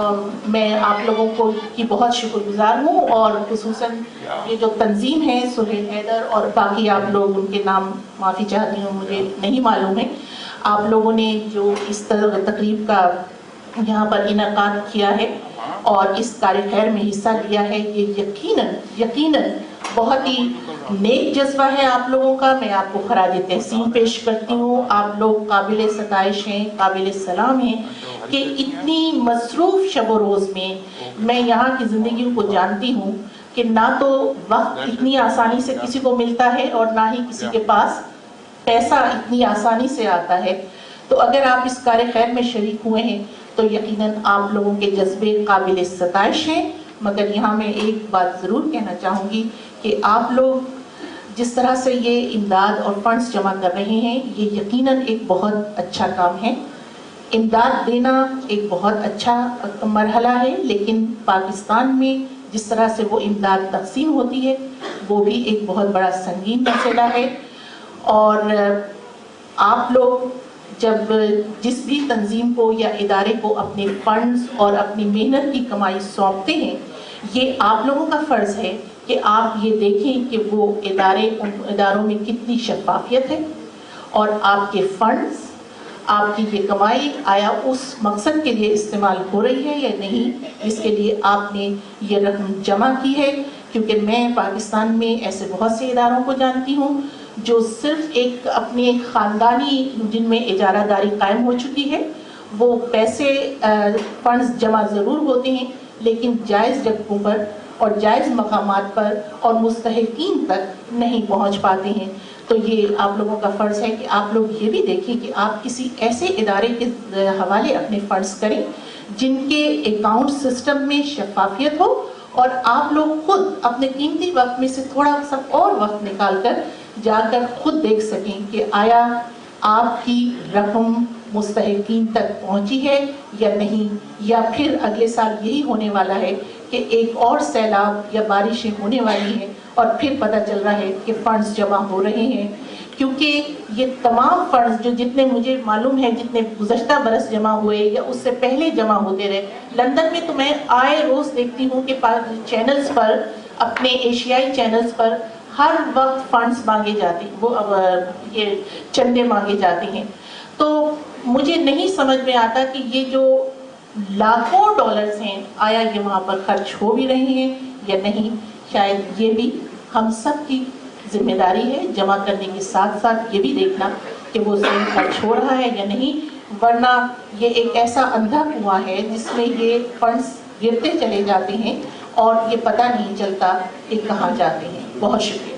میں آپ لوگوں کو کی بہت شکر گزار ہوں، اور خصوصاً یہ جو تنظیم ہے سہیل حیدر اور باقی آپ لوگ، ان کے نام معافی چاہتی ہوں مجھے نہیں معلوم ہے، آپ لوگوں نے جو اس تقریب کا یہاں پر انعقاد کیا ہے اور اس کار خیر میں حصہ لیا ہے، یہ یقیناً بہت ہی نیک جذبہ ہے آپ لوگوں کا۔ میں آپ کو خراج تحسین پیش کرتی ہوں۔ آپ لوگ قابل ستائش ہیں، قابل سلام ہیں کہ اتنی مصروف شب و روز میں یہاں کی زندگیوں کو جانتی ہوں کہ نہ تو وقت اتنی آسانی سے کسی کو ملتا ہے اور نہ ہی کسی کے پاس پیسہ اتنی آسانی سے آتا ہے۔ تو اگر آپ اس کار خیر میں شریک ہوئے ہیں تو یقیناً آپ لوگوں کے جذبے قابل ستائش ہیں، مگر یہاں میں ایک بات ضرور کہنا چاہوں گی کہ آپ لوگ جس طرح سے یہ امداد اور فنڈز جمع کر رہے ہیں، یہ یقیناً ایک بہت اچھا کام ہے۔ امداد دینا ایک بہت اچھا مرحلہ ہے، لیکن پاکستان میں جس طرح سے وہ امداد تقسیم ہوتی ہے وہ بھی ایک بہت بڑا سنگین مسئلہ ہے۔ اور آپ لوگ جب جس بھی تنظیم کو یا ادارے کو اپنے فنڈز اور اپنی محنت کی کمائی سونپتے ہیں، یہ آپ لوگوں کا فرض ہے کہ آپ یہ دیکھیں کہ وہ اداروں میں کتنی شفافیت ہے، اور آپ کے فنڈز، آپ کی یہ کمائی آیا اس مقصد کے لیے استعمال ہو رہی ہے یا نہیں، جس کے لیے آپ نے یہ رقم جمع کی ہے۔ کیونکہ میں پاکستان میں ایسے بہت سے اداروں کو جانتی ہوں جو صرف اپنے خاندانی، جن میں اجارہ داری قائم ہو چکی ہے، وہ پیسے فنڈز جمع ضرور ہوتے ہیں لیکن جائز جگہوں پر اور جائز مقامات پر اور مستحقین تک نہیں پہنچ پاتے ہیں۔ تو یہ آپ لوگوں کا فرض ہے کہ آپ لوگ یہ بھی دیکھیں کہ آپ کسی ایسے ادارے کے حوالے اپنے فنڈز کریں جن کے اکاؤنٹ سسٹم میں شفافیت ہو، اور آپ لوگ خود اپنے قیمتی وقت میں سے تھوڑا سا اور وقت نکال کر جا کر خود دیکھ سکیں کہ آیا آپ کی رقم مستحقین تک پہنچی ہے یا نہیں، یا پھر اگلے سال یہی ہونے والا ہے کہ ایک اور سیلاب یا بارشیں ہونے والی ہیں اور پھر پتہ چل رہا ہے کہ فنڈز جمع ہو رہے ہیں۔ کیونکہ یہ تمام فنڈز جتنے مجھے معلوم ہے، جتنے گزشتہ برس جمع ہوئے یا اس سے پہلے جمع ہوتے رہے، لندن میں تو میں آئے روز دیکھتی ہوں کہ چینلز پر، اپنے ایشیائی چینلز پر ہر وقت فنڈز مانگے جاتے ہیں، وہ یہ چندے مانگے جاتے ہیں۔ تو مجھے نہیں سمجھ میں آتا کہ یہ جو لاکھوں ڈالرز ہیں، آیا یہ وہاں پر خرچ ہو بھی رہے ہیں یا نہیں۔ شاید یہ بھی ہم سب کی ذمہ داری ہے، جمع کرنے کے ساتھ ساتھ یہ بھی دیکھنا کہ وہ صحیح خرچ ہو رہا ہے یا نہیں، ورنہ یہ ایک ایسا اندھا کنواں ہے جس میں یہ فنڈز گرتے چلے جاتے ہیں اور یہ پتہ نہیں چلتا کہ کہاں جاتے ہیں۔ بہت شکریہ۔